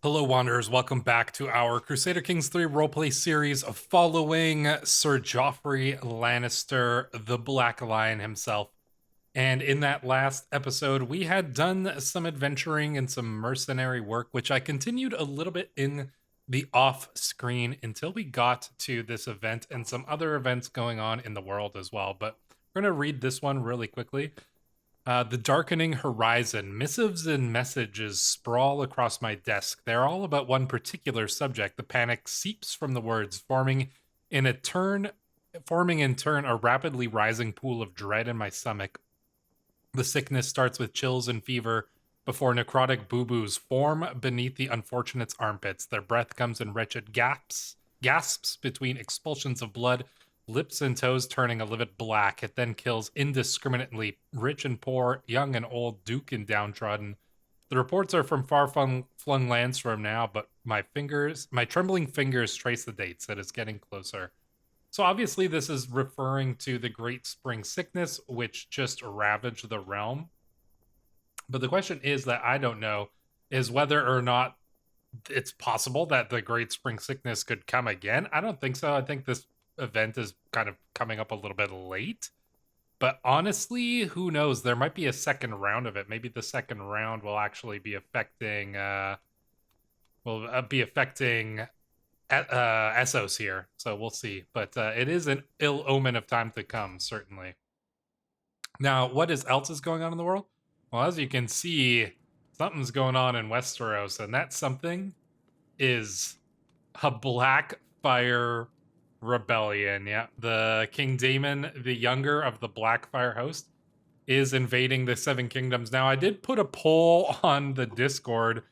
Hello, Wanderers. Welcome back to our Crusader Kings 3 roleplay series following Sir Joffrey Lannister, the Black Lion himself. And in that last episode, we had done some adventuring and some mercenary work, which I continued a little bit in the off screen until we got to this event and some other events going on in the world as well. But we're going to read this one really quickly. The darkening horizon. Missives and messages sprawl across my desk. They're all about one particular subject. The panic seeps from the words, forming in turn a rapidly rising pool of dread in my stomach. The sickness starts with chills and fever before necrotic boo-boos form beneath the unfortunate's armpits. Their breath comes in wretched gasps between expulsions of blood, lips and toes turning a livid black. It then kills indiscriminately, rich and poor, young and old, duke and downtrodden. The reports are from far-flung lands from now, but my trembling fingers trace the dates. That it's getting closer. So obviously this is referring to the Great Spring Sickness, which just ravaged the realm. But the question is that I don't know is whether or not it's possible that the Great Spring Sickness could come again. I don't think so. I think this event is kind of coming up a little bit late, but honestly, who knows? There might be a second round of it. Maybe the second round will actually be affecting Essos here, so we'll see. But it is an ill omen of time to come, certainly. Now, what else is going on in the world? Well, as you can see, something's going on in Westeros, and that something is a Blackfyre rebellion. Yeah, the King Daemon, the younger of the Blackfyre host, is invading the Seven Kingdoms. Now, I did put a poll on the Discord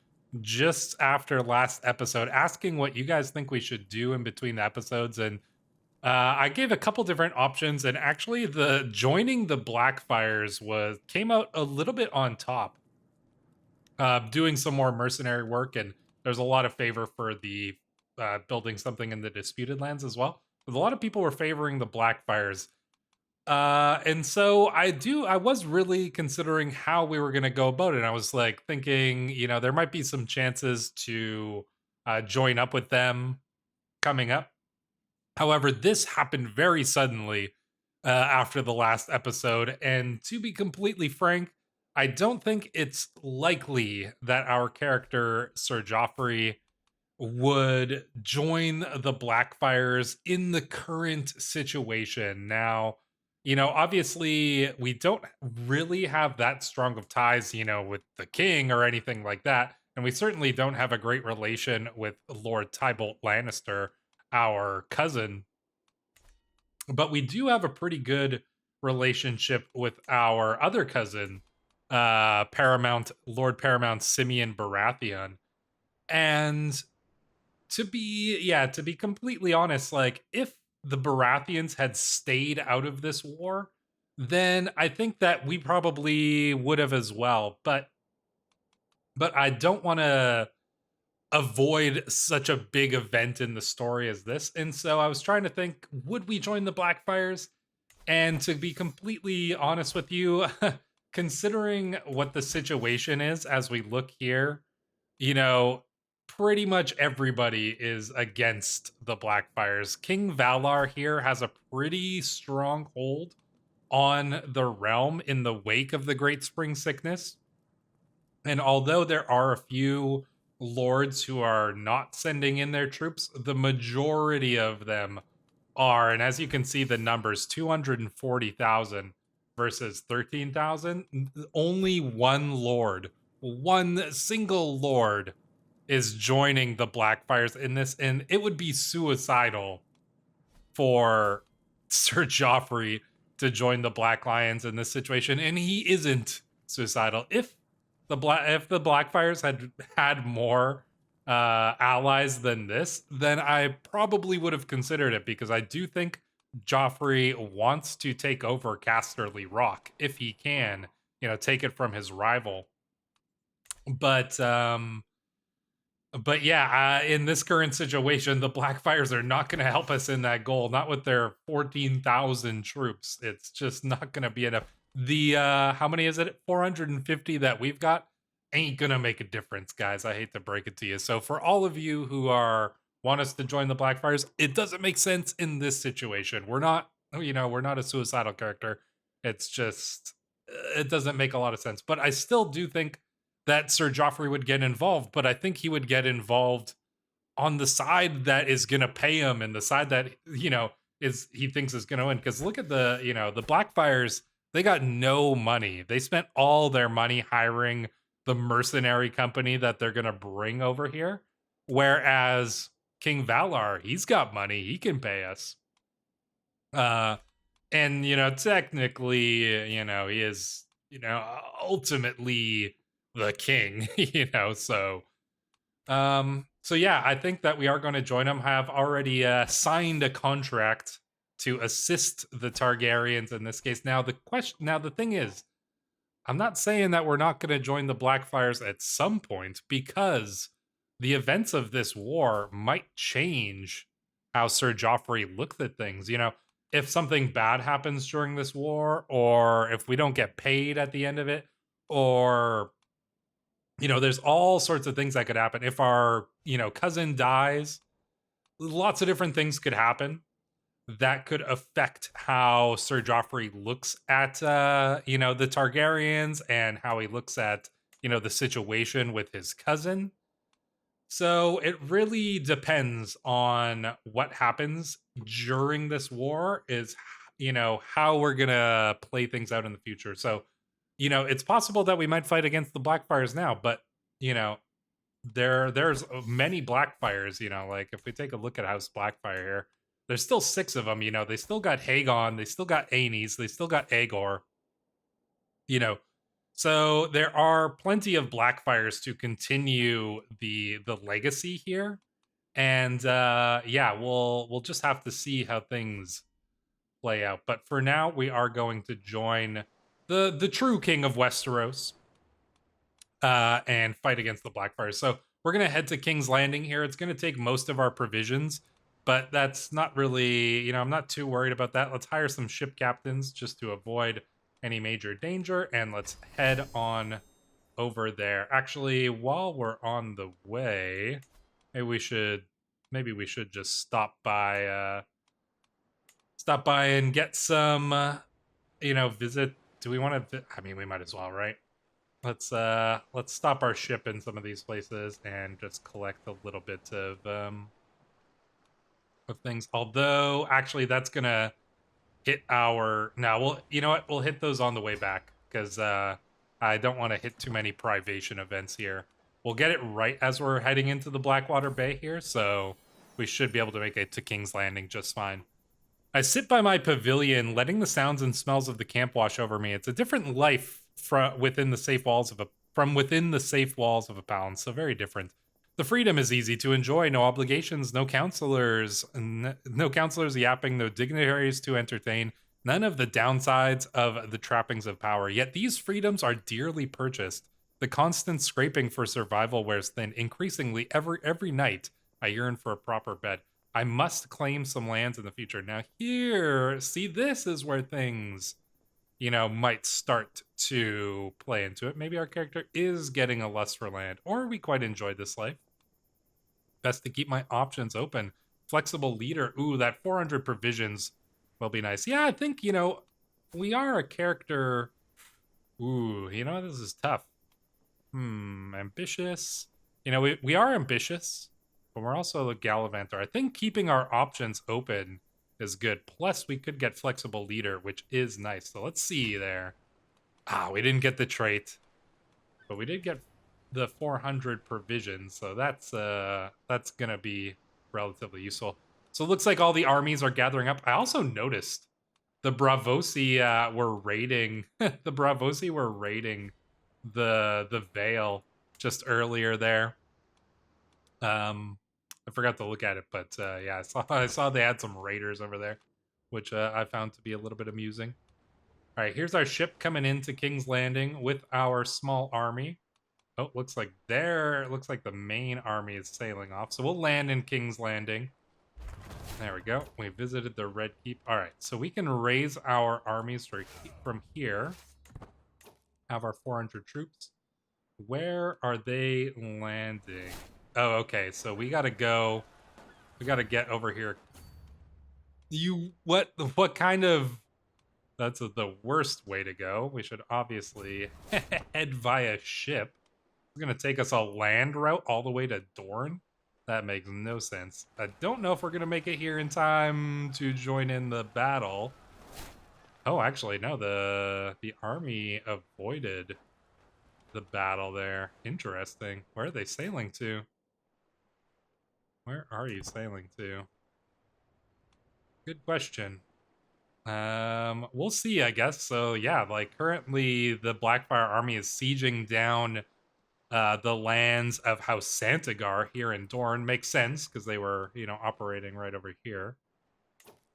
just after last episode asking what you guys think we should do in between the episodes, and I gave a couple different options, and actually the joining the Blackfyres came out a little bit on top. Doing some more mercenary work, and there's a lot of favor for the building something in the disputed lands as well. But a lot of people were favoring the Blackfyres. And so I was really considering how we were going to go about it. And I was like thinking, there might be some chances to join up with them coming up. However, this happened very suddenly after the last episode. And to be completely frank, I don't think it's likely that our character, Sir Joffrey, would join the Blackfyres in the current situation. Now, obviously we don't really have that strong of ties, with the king or anything like that. And we certainly don't have a great relation with Lord Tybalt Lannister, our cousin. But we do have a pretty good relationship with our other cousin, Lord Paramount Simeon Baratheon. And to be completely honest, like if the Baratheons had stayed out of this war, then I think that we probably would have as well. But I don't want to avoid such a big event in the story as this. And so I was trying to think, would we join the Blackfyres? And to be completely honest with you, considering what the situation is as we look here, pretty much everybody is against the Blackfyres. King Valar here has a pretty strong hold on the realm in the wake of the Great Spring Sickness. And although there are a few lords who are not sending in their troops, the majority of them are. And as you can see, the numbers 240,000 versus 13,000. Only one single lord is joining the Blackfyres in this, and it would be suicidal for Sir Joffrey to join the Black Lions in this situation, and he isn't suicidal. If the Blackfyres had more allies than this, then I probably would have considered it, because I do think Joffrey wants to take over Casterly Rock if he can, take it from his rival. But yeah, in this current situation, the Blackfyres are not going to help us in that goal. Not with their 14,000 troops. It's just not going to be enough. The how many is it? 450 that we've got ain't gonna make a difference, guys. I hate to break it to you. So for all of you who want us to join the Blackfyres, it doesn't make sense in this situation. We're not, we're not a suicidal character. It's just it doesn't make a lot of sense. But I still do think that Sir Joffrey would get involved, but I think he would get involved on the side that is gonna pay him and the side that, is he thinks is gonna win. Because look at the Blackfyres, they got no money. They spent all their money hiring the mercenary company that they're gonna bring over here. Whereas King Valar, he's got money, he can pay us. And technically, he is, ultimately the king, so yeah, I think that we are going to join them. Have already signed a contract to assist the Targaryens in this case. Now the thing is, I'm not saying that we're not going to join the Blackfyres at some point, because the events of this war might change how Sir Joffrey looks at things. If something bad happens during this war, or if we don't get paid at the end of it, or there's all sorts of things that could happen. If our cousin dies, lots of different things could happen that could affect how Sir Joffrey looks at the Targaryens, and how he looks at the situation with his cousin. So it really depends on what happens during this war, is how we're gonna play things out in the future. So it's possible that we might fight against the Blackfyres now, but there's many Blackfyres. Like if we take a look at House Blackfyre here, there's still 6 of them. They still got Hagon, they still got Aenys, they still got Aegor. So there are plenty of Blackfyres to continue the legacy here, and yeah, we'll just have to see how things play out. But for now, we are going to join the true king of Westeros and fight against the Blackfyres. So we're gonna head to King's Landing here. It's gonna take most of our provisions, but that's not really, I'm not too worried about that. Let's hire some ship captains just to avoid any major danger, and let's head on over there. Actually, while we're on the way, maybe we should just stop by and get some visit. Do we want to I mean, we might as well, right? Let's stop our ship in some of these places and just collect a little bit of things. Although actually that's gonna hit our we'll hit those on the way back, because I don't want to hit too many privation events here. We'll get it right as we're heading into the Blackwater Bay here, so we should be able to make it to King's Landing just fine. I sit by my pavilion, letting the sounds and smells of the camp wash over me. It's a different life from within the safe walls of a palace, so very different. The freedom is easy to enjoy. No obligations, no counselors yapping, no dignitaries to entertain. None of the downsides of the trappings of power. Yet these freedoms are dearly purchased. The constant scraping for survival wears thin. Increasingly, every night, I yearn for a proper bed. I must claim some lands in the future. Now here, see, this is where things, might start to play into it. Maybe our character is getting a lust for land, or we quite enjoy this life. Best to keep my options open. Flexible leader. Ooh, that 400 provisions will be nice. Yeah, I think, we are a character. Ooh, this is tough. Ambitious. We are ambitious, but we're also a gallivanter. I think keeping our options open is good. Plus, we could get flexible leader, which is nice. So let's see there. We didn't get the trait, but we did get the 400 provisions, so that's gonna be relatively useful. So it looks like all the armies are gathering up. I also noticed the Bravosi were raiding the Vale just earlier there. I forgot to look at it, but yeah, I saw they had some raiders over there, which I found to be a little bit amusing. All right, here's our ship coming into King's Landing with our small army. Oh, looks like the main army is sailing off. So we'll land in King's Landing. There we go. We visited the Red Keep. All right, so we can raise our armies from here. Have our 400 troops. Where are they landing? Oh, okay. So we gotta go. We gotta get over here. What kind of... That's the worst way to go. We should obviously head via ship. It's gonna take us a land route all the way to Dorne. That makes no sense. I don't know if we're gonna make it here in time to join in the battle. Oh, actually, no. The army avoided the battle there. Interesting. Where are they sailing to? Where are you sailing to? Good question. We'll see, I guess. So yeah, like currently the Blackfyre army is sieging down the lands of House Santagar here in Dorne. Makes sense because they were, you know, operating right over here.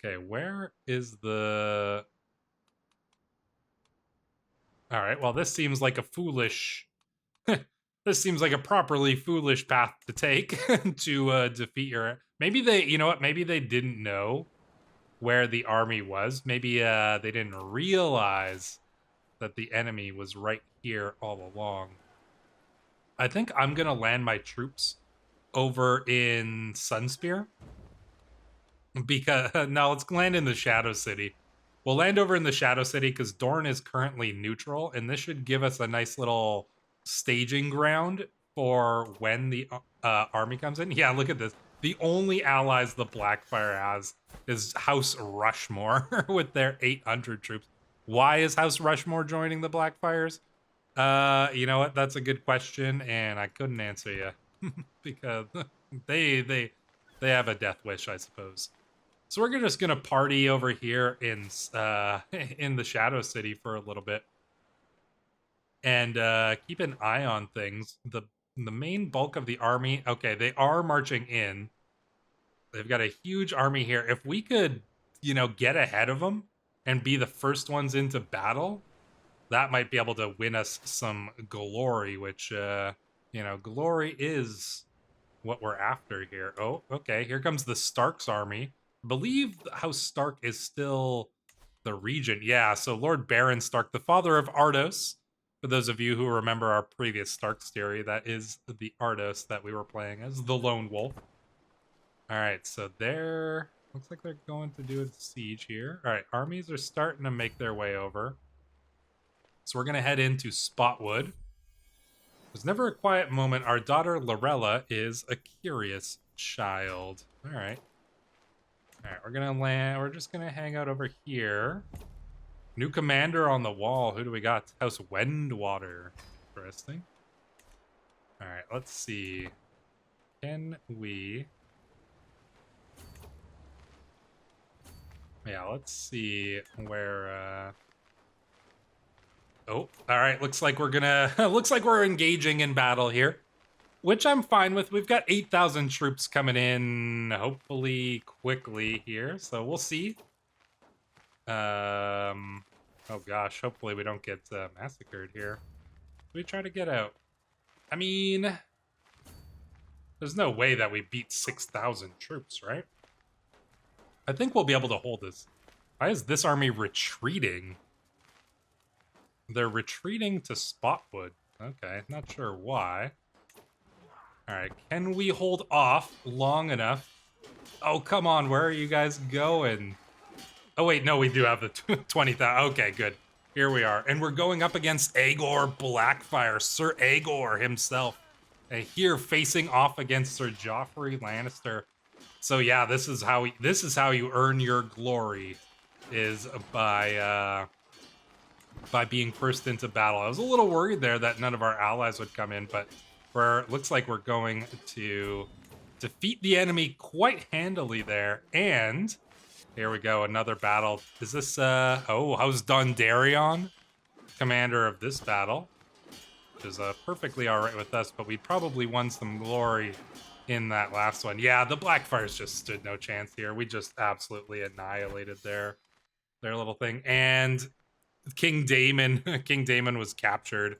Okay, where is the... All right, well, this seems like a foolish... this seems like a properly foolish path to take to defeat your... Maybe they, you know what, maybe they didn't know where the army was. Maybe they didn't realize that the enemy was right here all along. I think I'm gonna land my troops over in Sunspear. Because no, let's land in the Shadow City. We'll land over in the Shadow City because Dorne is currently neutral, and this should give us a nice little staging ground for when the army comes in. Yeah, look at this. The only allies the Blackfyre has is House Rushmore with their 800 troops. Why is House Rushmore joining the Blackfyres? You know what? That's a good question, and I couldn't answer you because they have a death wish, I suppose. So we're just gonna party over here in in the Shadow City for a little bit, and keep an eye on things. The main bulk of the army, okay, they are marching in. They've got a huge army here. If we could, you know, get ahead of them and be the first ones into battle, that might be able to win us some glory. Which, you know, glory is what we're after here. Oh, okay. Here comes the Stark's army. I believe House Stark is still the regent. Yeah, so Lord Baron Stark, the father of Ardos. For those of you who remember our previous Stark's theory, that is the Ardos that we were playing as, the Lone Wolf. All right, so they're... Looks like they're going to do a siege here. All right, armies are starting to make their way over. So we're going to head into Spotwood. There's never a quiet moment. Our daughter Lorella is a curious child. All right. All right, we're gonna land. We're just gonna hang out over here. New commander on the wall. Who do we got? House Wendwater. Interesting. All right, let's see. Can we... Yeah, let's see where... Oh, all right. Looks like we're gonna... looks like we're engaging in battle here, which I'm fine with. We've got 8,000 troops coming in, hopefully quickly here, so we'll see. Oh gosh, hopefully we don't get massacred here. We try to get out. I mean, there's no way that we beat 6,000 troops, right? I think we'll be able to hold this. Why is this army retreating? They're retreating to Spotwood. Okay, not sure why. All right, can we hold off long enough? Oh, come on, where are you guys going? Oh, wait, no, we do have the 20,000. Okay, good. Here we are. And we're going up against Aegor Blackfyre, Sir Aegor himself. Here, facing off against Sir Joffrey Lannister. So yeah, this is how you earn your glory, is by being first into battle. I was a little worried there that none of our allies would come in, but looks like we're going to defeat the enemy quite handily there. And here we go, another battle. Is this oh, how's Dondarrion, commander of this battle? Which is perfectly all right with us, but we probably won some glory in that last one. Yeah, the Blackfyres just stood no chance here. We just absolutely annihilated their little thing. And King Daemon was captured.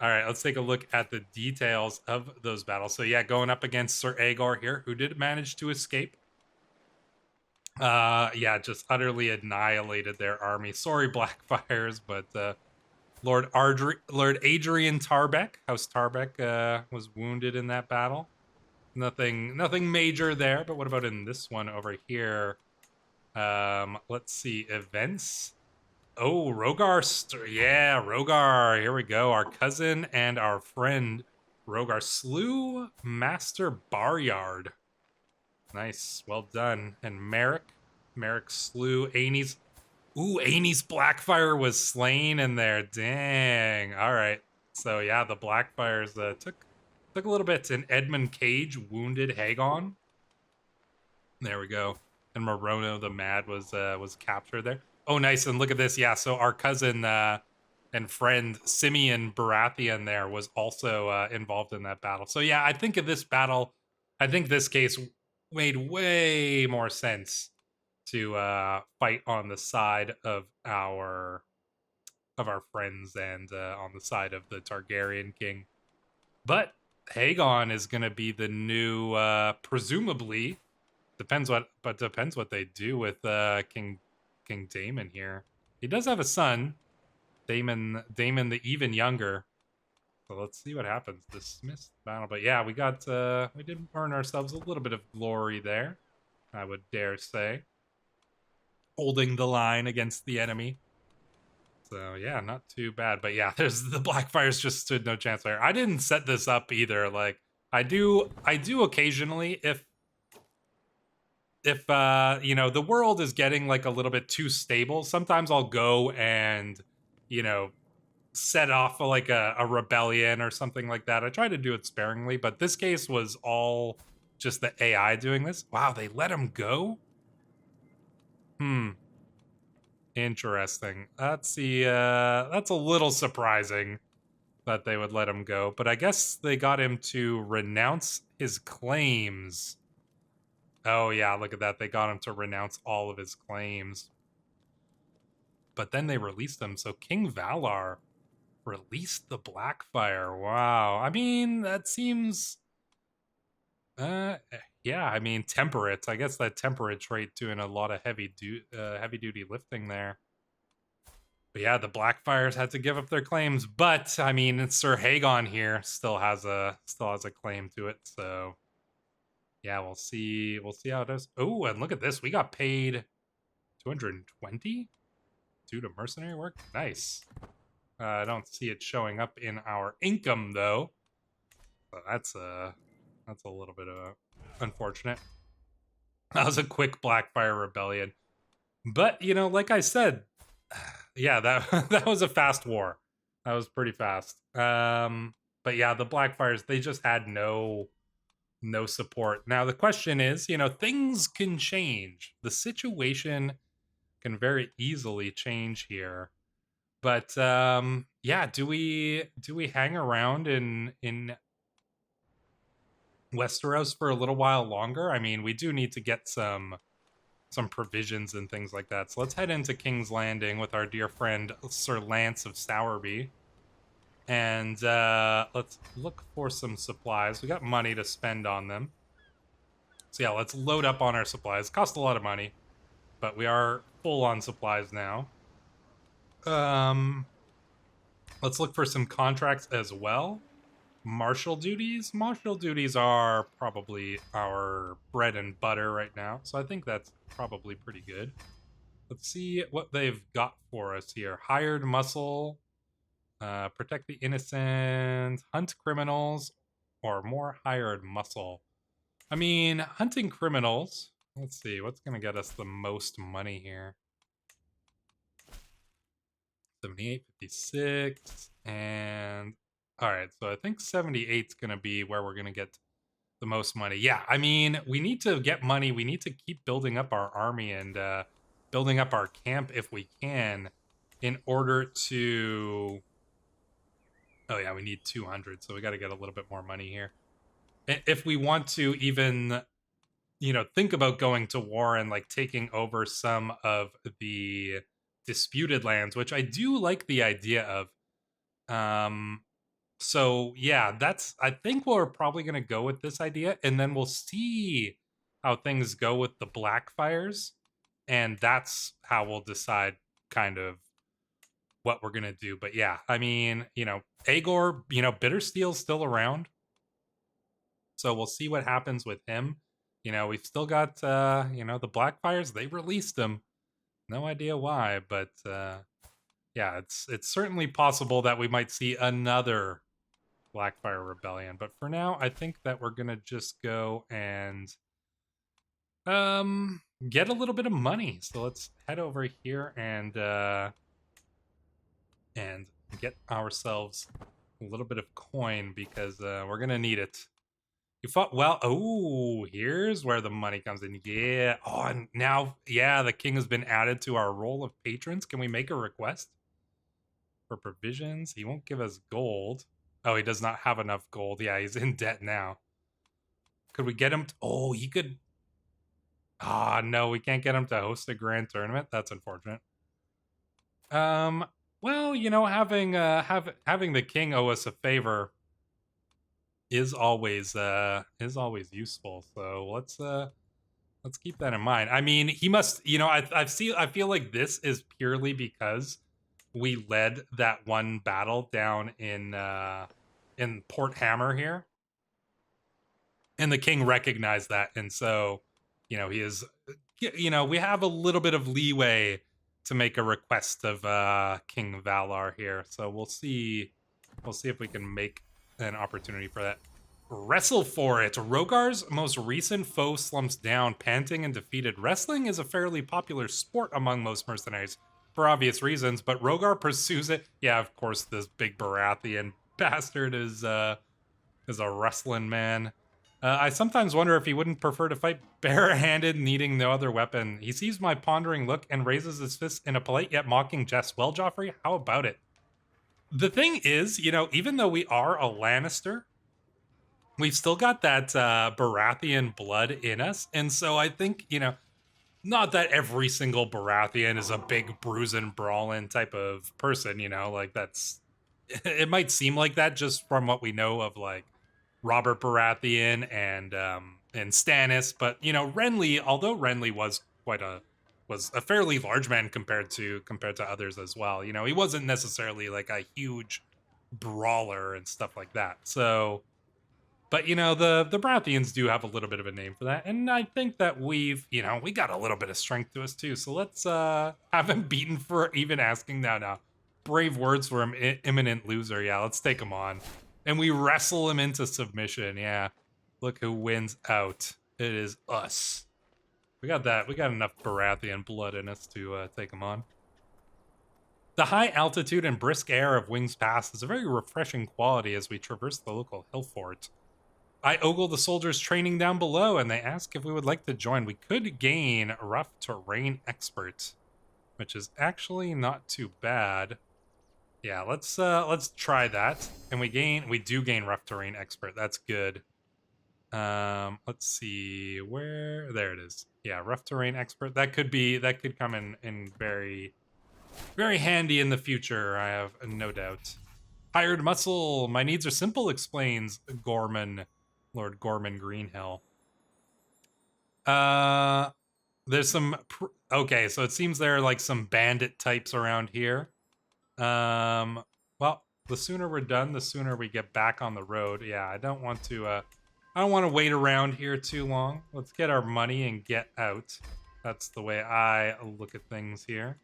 All right, let's take a look at the details of those battles. So yeah, going up against Sir Aegor here, who did manage to escape. Yeah, just utterly annihilated their army. Sorry, Blackfyres, but Lord Adrian Tarbeck. House Tarbeck was wounded in that battle. Nothing major there, but what about in this one over here? Let's see, events. Oh, Rogar, yeah, Rogar, here we go. Our cousin and our friend Rogar slew Master Baryard. Nice, well done. And Merrick slew Aenys. Ooh, Aenys Blackfyre was slain in there. Dang. All right. So yeah, the Blackfyres took a little bit. And Edmund Cage wounded Hagon. There we go. And Morono the Mad was captured there. Oh, nice. And look at this. Yeah. So our cousin and friend Simeon Baratheon there was also involved in that battle. So yeah, I think in this battle, I think this case made way more sense to fight on the side of our friends and on the side of the Targaryen king. But Hagon is going to be the new, presumably, depends what they do with King Daemon here. He does have a son, Daemon the even younger. So let's see what happens. Dismissed battle, but yeah, we did earn ourselves a little bit of glory there, I would dare say, holding the line against the enemy. So yeah, not too bad. But yeah, there's the Blackfyres just stood no chance there. I didn't set this up either. Like I do occasionally if you know, the world is getting like a little bit too stable, sometimes I'll go and, you know, set off like a rebellion or something like that. I try to do it sparingly, but this case was all just the AI doing this. Wow, they let him go? Interesting. That's that's a little surprising that they would let him go, but I guess they got him to renounce his claims. Oh yeah, look at that. They got him to renounce all of his claims. But then they released him, so King Valar released the Blackfyre. Wow. I mean, that seems yeah, I mean, temperate. I guess that temperate trait doing a lot of heavy duty lifting there. But yeah, the Blackfyres had to give up their claims, but I mean, Sir Hagon here still has a claim to it. So yeah, we'll see how it is. Oh, and look at this, we got paid 220 due to mercenary work. Nice. I don't see it showing up in our income though. So that's a little bit of unfortunate. That was a quick Blackfyre rebellion, but you know, like I said, yeah, that that was a fast war. That was pretty fast. But yeah, the Blackfyres, they just had no support. Now the question is, you know, things can change. The situation can very easily change here. But yeah, do we hang around in Westeros for a little while longer? I mean, we do need to get some provisions and things like that. So let's head into King's Landing with our dear friend Sir Lance of Sowerby. And let's look for some supplies. We got money to spend on them. So yeah, let's load up on our supplies. Cost a lot of money, but we are full on supplies now. Let's look for some contracts as well. Martial duties are probably our bread and butter right now, so I think that's probably pretty good. Let's see what they've got for us here. Hired muscle, protect the innocent, hunt criminals, or more hired muscle. I mean, hunting criminals, let's see what's gonna get us the most money here. 78, 56, and all right, so I think 78 is going to be where we're going to get the most money. Yeah, I mean, we need to get money. We need to keep building up our army and building up our camp if we can in order to... Oh yeah, we need 200, so we got to get a little bit more money here. If we want to even, you know, think about going to war and like taking over some of the disputed lands, which I do like the idea of. So yeah, I think we're probably gonna go with this idea, and then we'll see how things go with the Blackfyres, and that's how we'll decide kind of what we're gonna do. But yeah, I mean, Aegor, Bittersteel's still around, so we'll see what happens with him. We've still got the Blackfyres. They released him. No idea why, but yeah, it's certainly possible that we might see another Blackfyre rebellion. But for now, I think that we're gonna just go and get a little bit of money. So let's head over here and get ourselves a little bit of coin, because we're gonna need it. You fought well. Oh, here's where the money comes in. Yeah. Oh, and now, yeah, the king has been added to our roll of patrons. Can we make a request for provisions? He won't give us gold. Oh, he does not have enough gold. Yeah, he's in debt now. Could we get him? Oh, he could. Ah, no, we can't get him to host a grand tournament. That's unfortunate. Well, having the king owe us a favor is always useful. So let's keep that in mind. I mean, he must, I feel like this is purely because we led that one battle down in Port Hammer here, and the king recognized that, and so he is, we have a little bit of leeway to make a request of King Valar here. So we'll see if we can make an opportunity for that. Wrestle for it. Rogar's most recent foe slumps down, panting and defeated. Wrestling is a fairly popular sport among most mercenaries, for obvious reasons, but Rogar pursues it. Yeah, of course, this big Baratheon bastard is a wrestling man. I sometimes wonder if he wouldn't prefer to fight barehanded, needing no other weapon. He sees my pondering look and raises his fist in a polite yet mocking jest. Well, Joffrey, how about it? The thing is, even though we are a Lannister, we've still got that Baratheon blood in us. And so I think, not that every single Baratheon is a big bruising, brawling type of person, like that's... It might seem like that just from what we know of, like, Robert Baratheon and Stannis, but Renly, although Renly was a fairly large man compared to others as well. He wasn't necessarily like a huge brawler and stuff like that. So, but the Baratheons do have a little bit of a name for that, and I think that we got a little bit of strength to us too. So let's have him beaten for even asking. Now, brave words for him, imminent loser. Yeah, let's take him on. And we wrestle him into submission. Yeah. Look who wins out. It is us. We got that. We got enough Baratheon blood in us to take him on. The high altitude and brisk air of Wings Pass is a very refreshing quality as we traverse the local hill fort. I ogle the soldiers training down below, and they ask if we would like to join. We could gain rough terrain expert, which is actually not too bad. Yeah, let's try that. And we do gain rough terrain expert. That's good. Let's see where. There it is. Yeah, rough terrain expert. That could come in very, very handy in the future. I have no doubt. Hired muscle. My needs are simple, explains Lord Gorman Greenhill. There's some. Okay, so it seems there are like some bandit types around here. Well, the sooner we're done, the sooner we get back on the road. Yeah, I don't want to wait around here too long. Let's get our money and get out. That's the way I look at things here.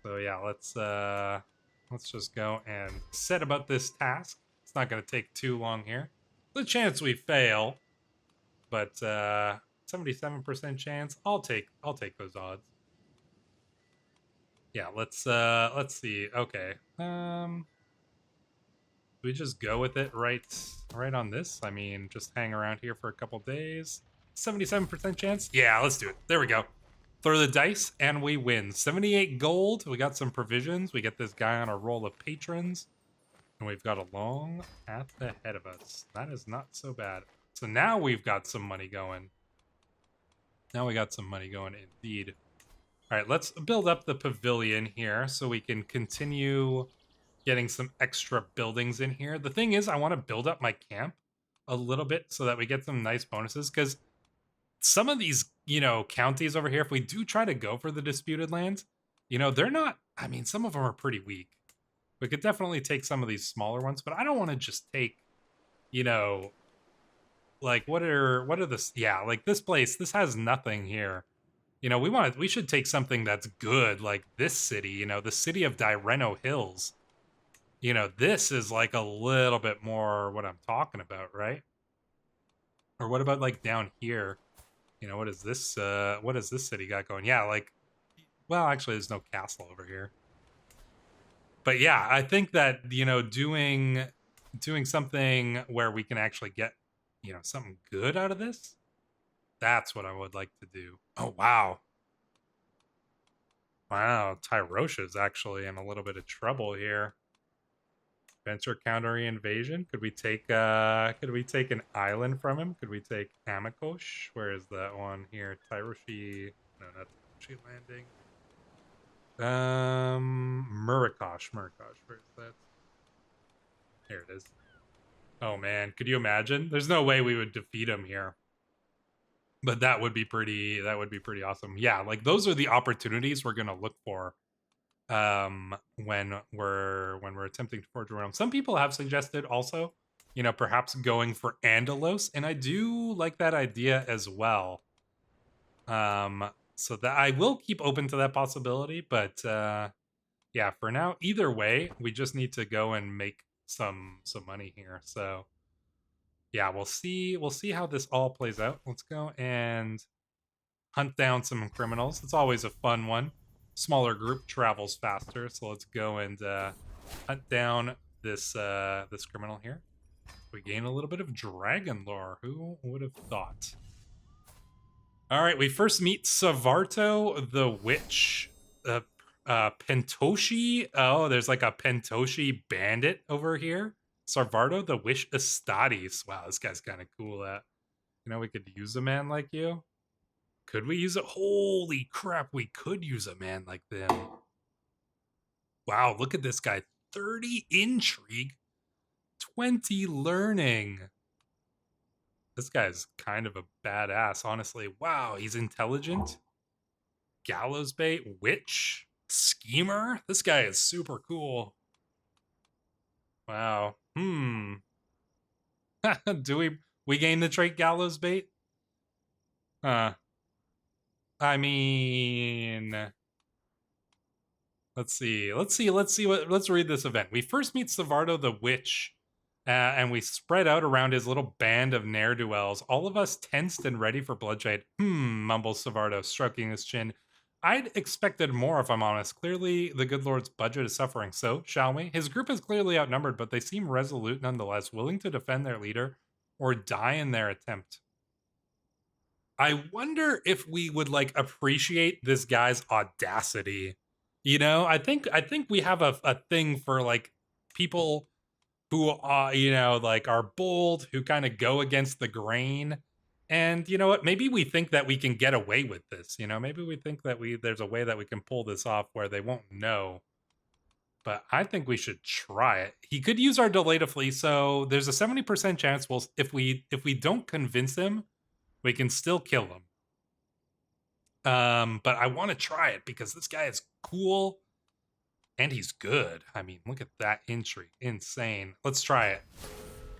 So yeah, let's just go and set about this task. It's not going to take too long here. The chance we fail, but 77% chance. I'll take those odds. Yeah, let's see. Okay. We just go with it right on this. I mean, just hang around here for a couple days. 77% chance? Yeah, let's do it. There we go. Throw the dice and we win. 78 gold. We got some provisions. We get this guy on a roll of patrons. And we've got a long path ahead of us. That is not so bad. So now we've got some money going. Now we got some money going indeed. All right, let's build up the pavilion here so we can continue getting some extra buildings in here. The thing is, I want to build up my camp a little bit so that we get some nice bonuses, because some of these, counties over here, if we do try to go for the disputed lands, they're not I mean, some of them are pretty weak. We could definitely take some of these smaller ones, but I don't want to just take, you know, like what are this? Yeah, like this place. This has nothing here. You know, we should take something that's good, like this city. You know, the city of Dyreno Hills. You know, this is like a little bit more what I'm talking about, right? Or what about like down here? You know, what is this? What does this city got going? Yeah, like, well, actually, there's no castle over here. But yeah, I think that doing something where we can actually get something good out of this. That's what I would like to do. Oh wow, wow, Tyrosha's actually in a little bit of trouble here. Venture counter invasion. Could we take an island from him? Could we take Amakosh? Where is that one here? Tyroshi. No, not Tyroshi landing. Murikosh. Where is that? Here it is. Oh man, could you imagine? There's no way we would defeat him here. But that would be pretty awesome. Yeah, like those are the opportunities we're going to look for when we're attempting to forge a realm. Some people have suggested also, perhaps going for Andalos, and I do like that idea as well. So that I will keep open to that possibility, but yeah, for now, either way, we just need to go and make some money here. So yeah, we'll see how this all plays out. Let's go and hunt down some criminals. It's always a fun one. Smaller group travels faster, so let's go and hunt down this this criminal here. We gain a little bit of dragon lore. Who would have thought? All right, we first meet Savarto the Witch. Pentoshi. Oh, there's like a Pentoshi bandit over here. Sarvardo the Wish Estadis. Wow, this guy's kind of cool. We could use a man like you. Could we use it? Holy crap, we could use a man like them. Wow, look at this guy. 30 intrigue, 20 learning. This guy's kind of a badass, honestly. Wow, he's intelligent. Gallows bait, witch, schemer. This guy is super cool. Wow. Do we gain the trait gallows bait? I mean, let's read this event. We first meet Savardo the Witch, and we spread out around his little band of ne'er-do-wells, all of us tensed and ready for bloodshed. Mumbles Savardo, stroking his chin. I'd expected more, if I'm honest. Clearly, the good lord's budget is suffering, so, shall we? His group is clearly outnumbered, but they seem resolute nonetheless, willing to defend their leader or die in their attempt. I wonder if we would, appreciate this guy's audacity. I think we have a thing for, people who are bold, who kind of go against the grain. And you know what? Maybe we think that we can get away with this. Maybe we think that there's a way that we can pull this off where they won't know. But I think we should try it. He could use our delay to flee, so there's a 70% chance if we don't convince him, we can still kill him. But I want to try it because this guy is cool. And he's good. I mean, look at that intrigue. Insane. Let's try it.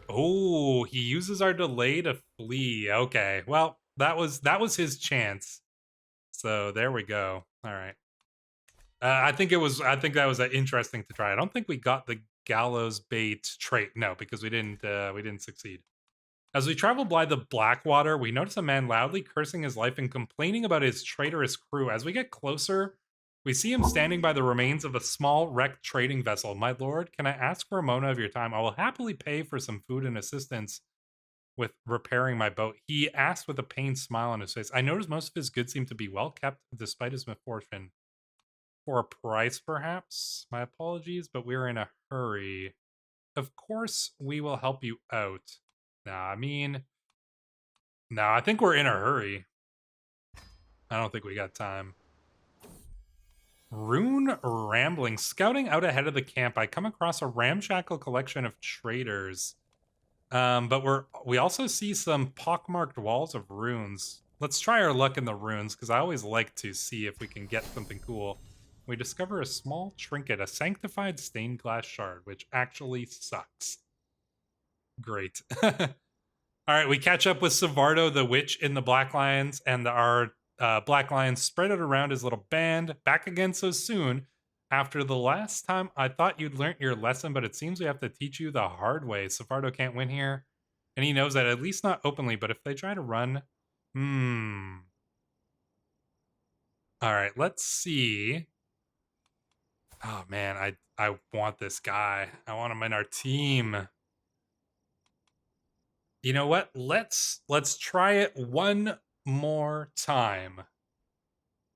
Oh, he uses our delay to flee. Okay. Well, that was his chance. So there we go. All right. I think that was interesting to try. I don't think we got the gallows bait trait. No, because we didn't succeed. As we travel by the Blackwater, we notice a man loudly cursing his life and complaining about his traitorous crew. As we get closer, we see him standing by the remains of a small wrecked trading vessel. My lord, can I ask for a moment of your time? I will happily pay for some food and assistance with repairing my boat. He asked with a pained smile on his face. I noticed most of his goods seem to be well kept despite his misfortune. For a price, perhaps? My apologies, but we're in a hurry. Of course, we will help you out. I think we're in a hurry. I don't think we got time. Rune rambling. Scouting out ahead of the camp, I come across a ramshackle collection of traders. But we also see some pockmarked walls of runes. Let's try our luck in the runes, because I always like to see if we can get something cool. We discover a small trinket, a sanctified stained glass shard, which actually sucks. Great. All right, we catch up with Sardo the Witch in the Black Lions, and our Black Lions spread it around his little band. Back again so soon. After the last time, I thought you'd learnt your lesson, but it seems we have to teach you the hard way. Sardo can't win here, and he knows that, at least not openly, but if they try to run... All right, let's see. Oh, man, I want this guy. I want him in our team. You know what? Let's try it one more time.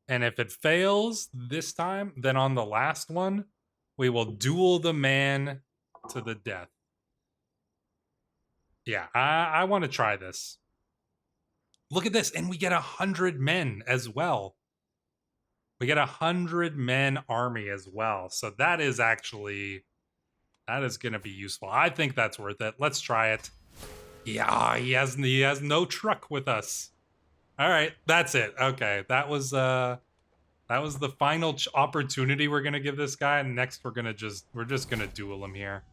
And if it fails this time, then on the last one, we will duel the man to the death. Yeah, I want to try this. Look at this, and we get 100 men as well. We get 100 men army as well. So that is actually, that is going to be useful. I think that's worth it. Let's try it. Yeah, he has no truck with us. All right, that's it. Okay, that was the final opportunity we're gonna give this guy. And next, we're just gonna duel him here.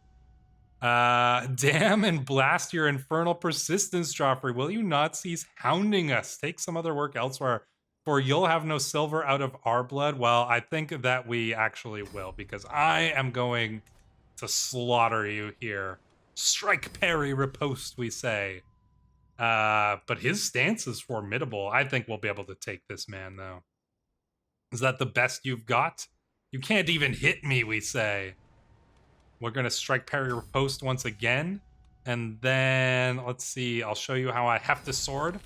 Damn and blast your infernal persistence, Joffrey. Will you not cease hounding us? Take some other work elsewhere, for you'll have no silver out of our blood. Well, I think that we actually will, because I am going to slaughter you here. Strike, parry, riposte, we say. But his stance is formidable. I think we'll be able to take this man, though. Is that the best you've got? You can't even hit me, we say. We're going to strike, parry, riposte once again. And then, let's see, I'll show you how I heft the sword.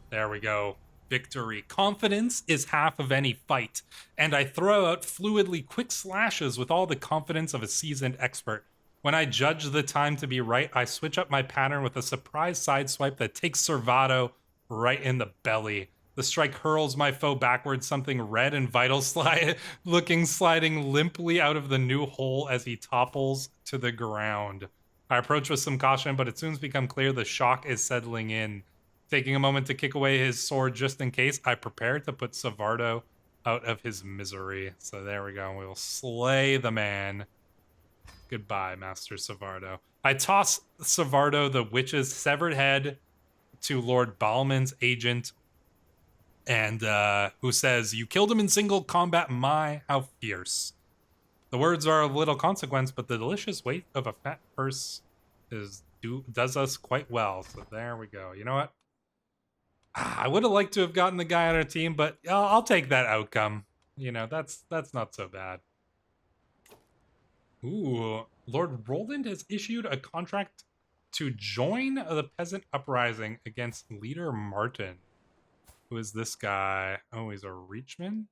There we go. Victory. Confidence is half of any fight. And I throw out fluidly quick slashes with all the confidence of a seasoned expert. When I judge the time to be right, I switch up my pattern with a surprise side swipe that takes Sardo right in the belly. The strike hurls my foe backwards, something red and vital sliding limply out of the new hole as he topples to the ground. I approach with some caution, but it soon becomes clear the shock is settling in. Taking a moment to kick away his sword just in case, I prepare to put Sardo out of his misery. So there we go. We'll slay the man. Goodbye, Master Sardo. I toss Sardo the Witch's severed head to Lord Balman's agent, and who says, "You killed him in single combat, how fierce." The words are of little consequence, but the delicious weight of a fat purse does us quite well. So there we go. You know what? I would have liked to have gotten the guy on our team, but I'll take that outcome. You know, that's not so bad. Ooh, Lord Roland has issued a contract to join the Peasant uprising against leader Martin. Who is this guy? Oh, he's a Reachman?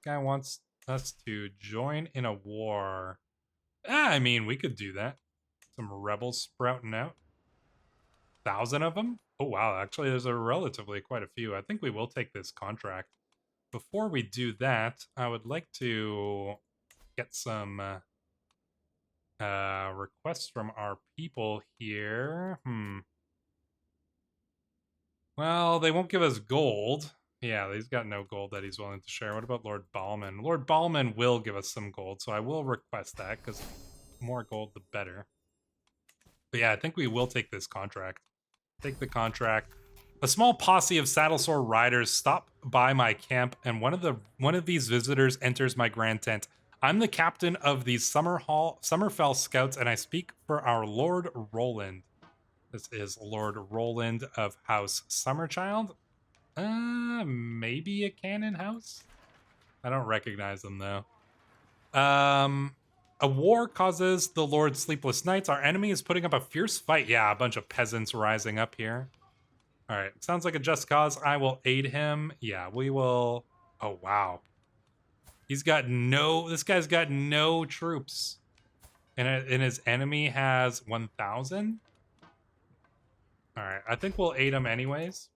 Guy wants us to join in a war. I mean, we could do that. Some rebels sprouting out. 1,000 of them? Oh, wow. Actually, there's relatively quite a few. I think we will take this contract. Before we do that, I would like to get some requests from our people here. Well, they won't give us gold. Yeah, he's got no gold that he's willing to share. What about Lord Balman? Lord Balman will give us some gold, so I will request that, because more gold, the better. But yeah, I think we will take this contract. Take the contract. A small posse of saddle-sore riders stop by my camp, and one of these visitors enters my grand tent. I'm the captain of these Summerfell scouts, and I speak for our Lord Roland. This is Lord Roland of House Summerchild. Maybe a cannon house? I don't recognize them, though. A war causes the Lord sleepless nights. Our enemy is putting up a fierce fight. Yeah, a bunch of peasants rising up here. All right, sounds like a just cause. I will aid him. Yeah, we will. Oh, wow. This guy's got no troops. And his enemy has 1,000? All right, I think we'll aid him anyways.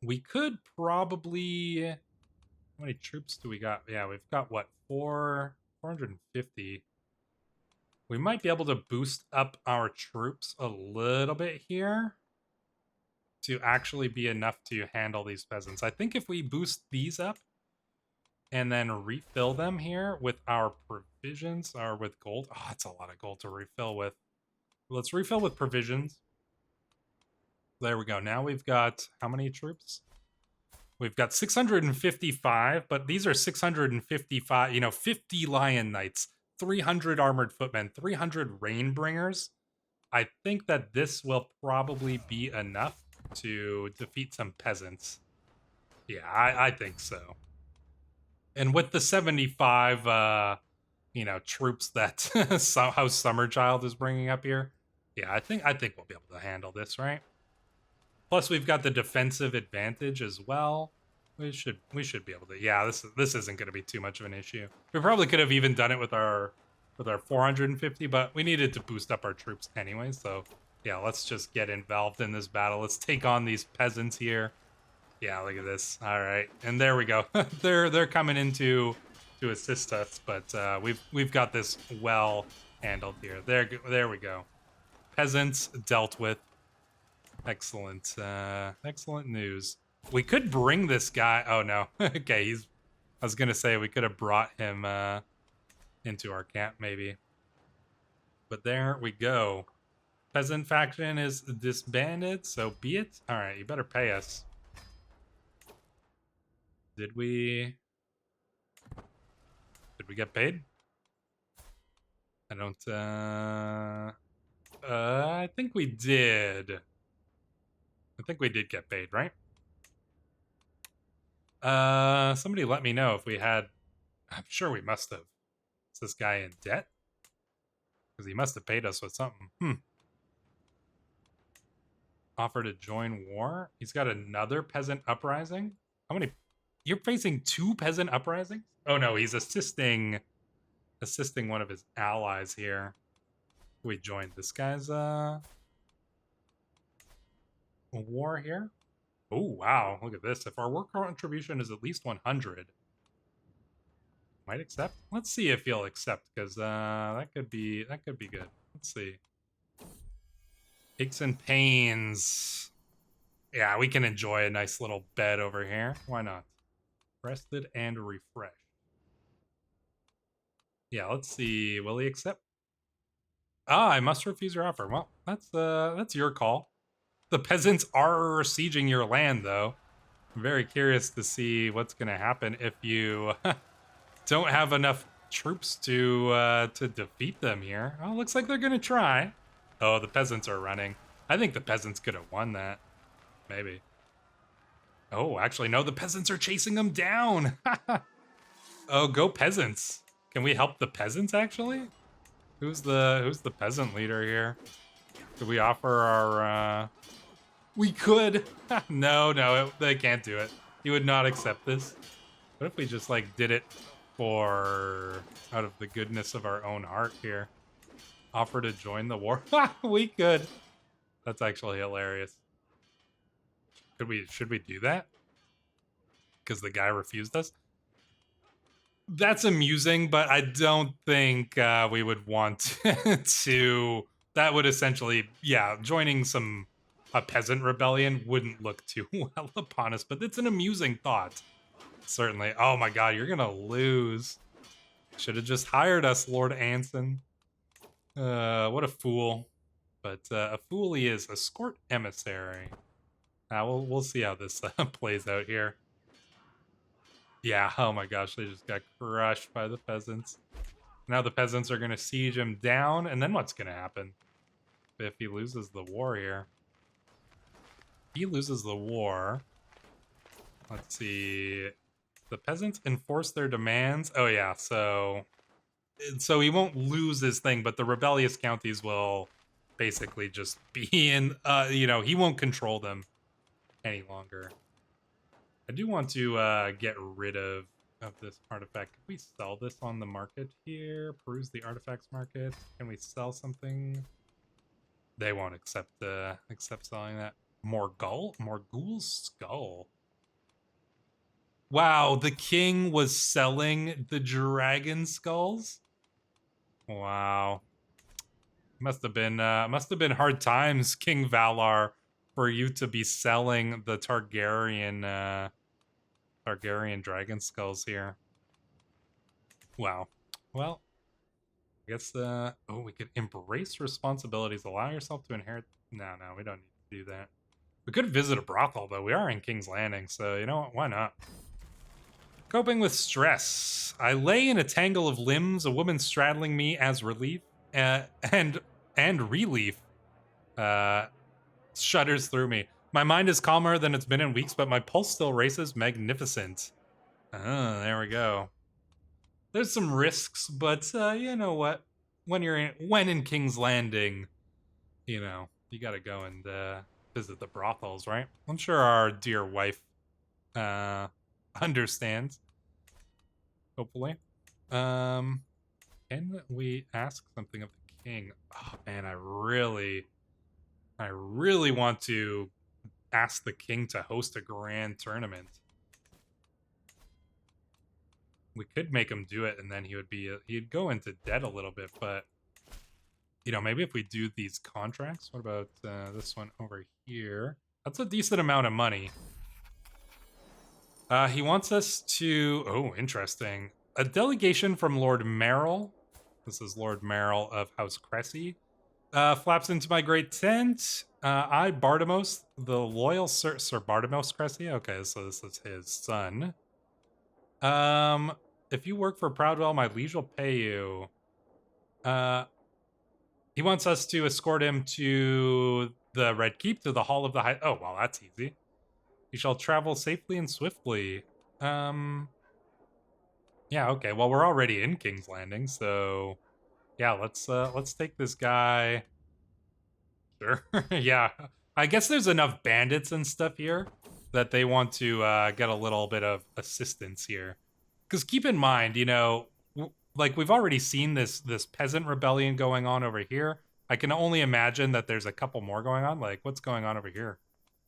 We could probably... How many troops do we got? Yeah, we've got, what, 450. We might be able to boost up our troops a little bit here to actually be enough to handle these peasants. I think if we boost these up, and then refill them here with our provisions or with gold. Oh, that's a lot of gold to refill with. Let's refill with provisions. There we go. Now we've got how many troops? We've got 655, but these are 655, 50 Lion Knights, 300 Armored Footmen, 300 Rainbringers. I think that this will probably be enough to defeat some peasants. Yeah, I think so. And with the 75, troops that House Summerchild is bringing up here, yeah, I think we'll be able to handle this, right? Plus, we've got the defensive advantage as well. We should be able to. Yeah, this isn't going to be too much of an issue. We probably could have even done it with our 450, but we needed to boost up our troops anyway. So yeah, let's just get involved in this battle. Let's take on these peasants here. Yeah, look at this. All right, and there we go. they're coming in to assist us, but we've got this well handled here. There we go. Peasants dealt with. Excellent. Excellent news. We could bring this guy. Oh no. Okay, I was gonna say we could have brought him into our camp maybe. But there we go. Peasant faction is disbanded, so be it. Alright, you better pay us. Did we get paid? I don't I think we did. I think we did get paid, right? Somebody let me know if we had. I'm sure we must have. Is this guy in debt? Because he must have paid us with something. Offer to join war? He's got another peasant uprising? How many? You're facing 2 peasant uprisings? Oh no, he's assisting one of his allies here. We joined this guy's war here. Oh wow, look at this. If our work contribution is at least 100, might accept. Let's see if he'll accept, because that could be good. Let's see. Aches and pains. Yeah, we can enjoy a nice little bed over here. Why not? Rested and refreshed. Yeah, let's see. Will he accept? Ah, I must refuse your offer. Well, that's your call. The peasants are sieging your land, though. I'm very curious to see what's going to happen if you don't have enough troops to defeat them here. Oh, looks like they're going to try. Oh, the peasants are running. I think the peasants could have won that. Maybe. Oh, actually, no, the peasants are chasing them down. Oh, go peasants. Can we help the peasants, actually? Who's the peasant leader here? Could we offer our, We could. No, they can't do it. He would not accept this. What if we just, like, did it out of the goodness of our own heart here? Offer to join the war? We could. That's actually hilarious. Should we do that? Because the guy refused us? That's amusing, but I don't think we would want to. That would essentially, yeah, joining a peasant rebellion wouldn't look too well upon us, but it's an amusing thought. Certainly. Oh my god, you're gonna lose. Should have just hired us, Lord Anson. What a fool. But a fool he is. Escort emissary. We'll see how this plays out here. Yeah, oh my gosh, they just got crushed by the peasants. Now the peasants are going to siege him down, and then what's going to happen if he loses the war here? He loses the war. Let's see. The peasants enforce their demands. Oh yeah, so he won't lose his thing, but the rebellious counties will basically just be in, he won't control them any longer. I do want to get rid of this artifact. Can we sell this on the market here? Peruse the artifacts market. Can we sell something? They won't accept selling that. Morgul's skull. Wow, the king was selling the dragon skulls? Wow. Must have been hard times, King Valar, for you to be selling the Targaryen dragon skulls here. Wow. Well, I guess, oh, we could embrace responsibilities. Allow yourself to inherit. No, we don't need to do that. We could visit a brothel, though. We are in King's Landing, so you know what? Why not? Coping with stress. I lay in a tangle of limbs, a woman straddling me as relief, and relief shudders through me. My mind is calmer than it's been in weeks, but my pulse still races. Magnificent. There we go. There's some risks, but you know what? When in King's Landing, you know, you gotta go and visit the brothels, right? I'm sure our dear wife understands. Hopefully. Can we ask something of the king? Oh man, I really want to ask the king to host a grand tournament. We could make him do it, and then he'd go into debt a little bit, but you know, maybe if we do these contracts. What about this one over here? That's a decent amount of money. He wants us to... Oh, interesting. A delegation from Lord Merrill. This is Lord Merrill of House Cressy. Flaps into my great tent. I, Bartimos, the loyal Sir Bartimos Cressy. Okay, so this is his son. If you work for Proudwell, my liege will pay you. He wants us to escort him to the Red Keep, to the Hall of the High... Oh, well, that's easy. You shall travel safely and swiftly. Yeah, okay. Well, we're already in King's Landing, so yeah, let's take this guy. Sure. Yeah. I guess there's enough bandits and stuff here that they want to get a little bit of assistance here. Because keep in mind, you know, like we've already seen this peasant rebellion going on over here. I can only imagine that there's a couple more going on. Like, what's going on over here?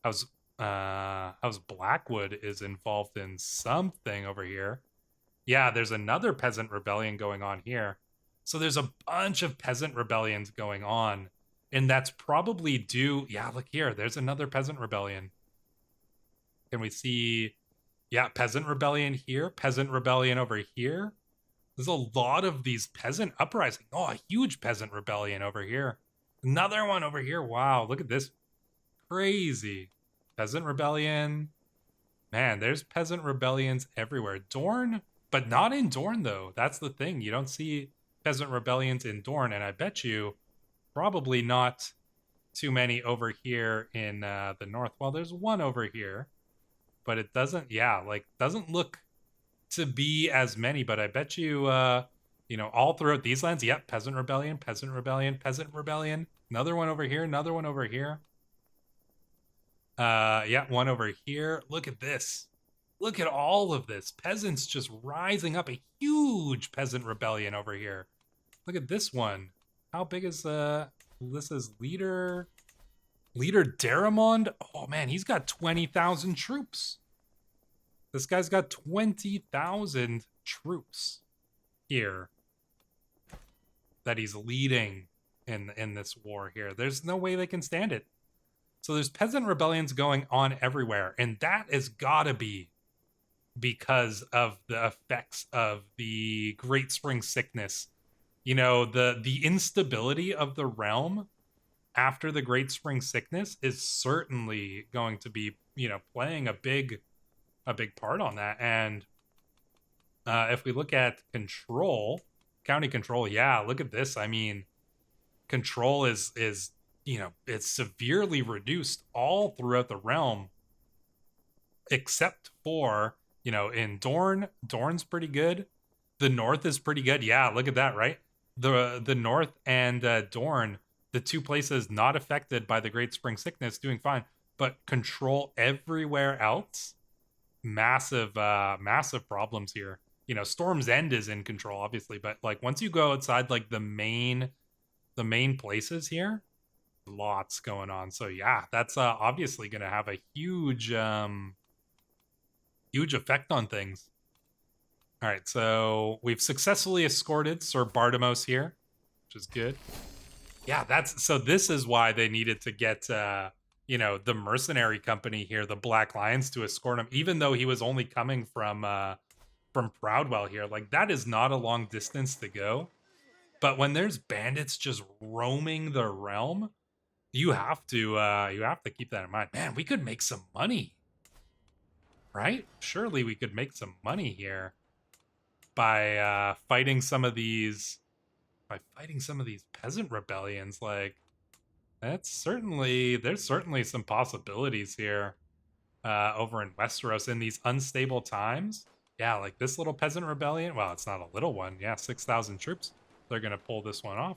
How's Blackwood is involved in something over here. Yeah, there's another peasant rebellion going on here. So there's a bunch of peasant rebellions going on. And that's probably due... Yeah, look here. There's another peasant rebellion. Can we see... Yeah, peasant rebellion here. Peasant rebellion over here. There's a lot of these peasant uprising. Oh, a huge peasant rebellion over here. Another one over here. Wow, look at this. Crazy. Peasant rebellion. Man, there's peasant rebellions everywhere. Dorne, but not in Dorne, though. That's the thing. You don't see peasant rebellions in Dorne, and I bet you probably not too many over here in the north. Well, there's one over here, but it doesn't, yeah, like, doesn't look to be as many, but I bet you, you know, all throughout these lands, yep, peasant rebellion, peasant rebellion, peasant rebellion. Another one over here, another one over here. Yeah, one over here. Look at this. Look at all of this. Peasants just rising up. A huge peasant rebellion over here. Look at this one. How big is this is leader Daramond? Oh man, he's got 20,000 troops. This guy's got 20,000 troops here that he's leading in this war here. There's no way they can stand it. So there's peasant rebellions going on everywhere, and that has got to be because of the effects of the Great Spring Sickness. You know, the instability of the realm after the Great Spring Sickness is certainly going to be, you know, playing a big part on that. And if we look at control, county control, yeah, look at this. I mean, control is you know, it's severely reduced all throughout the realm, except for, you know, in Dorne. Dorne's pretty good. The north is pretty good. Yeah, look at that, right? The north and Dorne, the two places not affected by the Great Spring Sickness, doing fine. But control everywhere else, massive problems here. You know, Storm's End is in control, obviously, but like once you go outside like the main places here, lots going on. So yeah, that's obviously going to have a huge effect on things. All right, so we've successfully escorted Sir Bartimos here, which is good. Yeah, this is why they needed to get you know, the mercenary company here, the Black Lions, to escort him, even though he was only coming from from Proudwell here. Like, that is not a long distance to go. But when there's bandits just roaming the realm, you have to keep that in mind. Man, we could make some money, right? Surely we could make some money here by fighting some of these peasant rebellions. Like, there's certainly some possibilities here over in Westeros in these unstable times. Yeah, like this little peasant rebellion. Well, it's not a little one. Yeah, 6,000 troops. They're gonna pull this one off.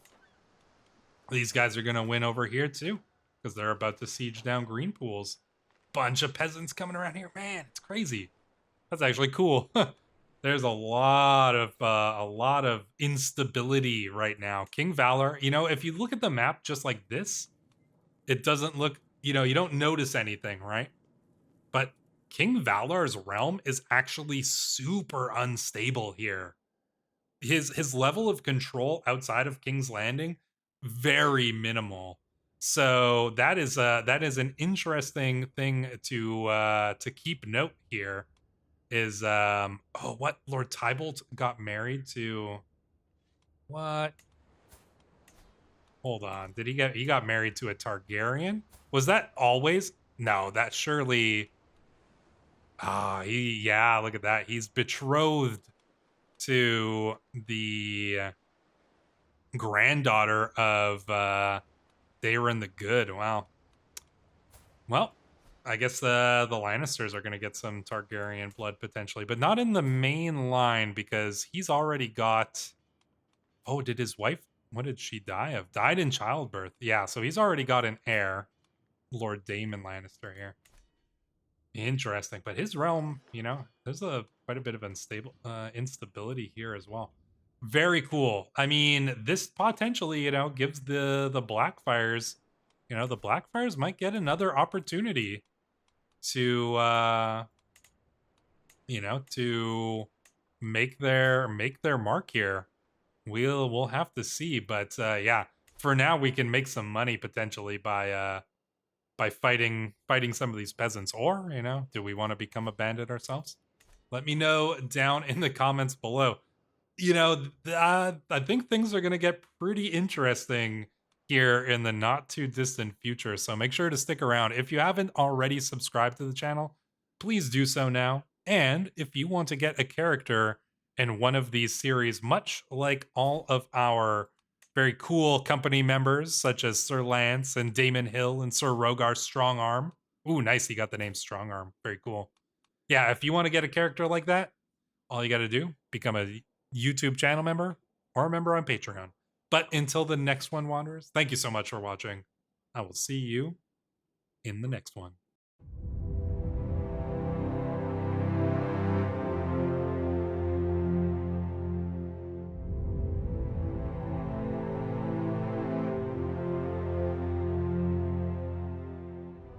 These guys are gonna win over here too, because they're about to siege down Green Pools. Bunch of peasants coming around here. Man, it's crazy. That's actually cool. There's a lot of instability right now. King Valor, if you look at the map just like this, it doesn't look, you don't notice anything, right? But King Valor's realm is actually super unstable here. His level of control outside of King's Landing, very minimal. So that is an interesting thing to keep note here. Is what, Lord Tybalt got married to what? Hold on. Did he got married to a Targaryen? Was that always? No, that surely. Yeah, look at that. He's betrothed to the granddaughter of Daeron the Good. Wow. Well, I guess the Lannisters are going to get some Targaryen blood potentially, but not in the main line because he's already got. Oh, did his wife? What did she die of? Died in childbirth. Yeah, so he's already got an heir, Lord Daemon Lannister here. Interesting, but his realm, there's quite a bit of instability here as well. Very cool. I mean, this potentially, gives the Blackfyres, the Blackfyres might get another opportunity to to make their mark here. We'll have to see, but yeah, for now we can make some money potentially by fighting some of these peasants. Or, do we want to become a bandit ourselves? Let me know down in the comments below. I think things are going to get pretty interesting here in the not too distant future. So make sure to stick around. If you haven't already subscribed to the channel, please do so now. And if you want to get a character in one of these series, much like all of our very cool company members, such as Sir Lance and Damon Hill and Sir Rogar Strongarm. Ooh, nice. He got the name Strongarm. Very cool. Yeah, if you want to get a character like that, all you got to do, become a YouTube channel member or a member on Patreon. But until the next one, Wanderers, thank you so much for watching. I will see you in the next one.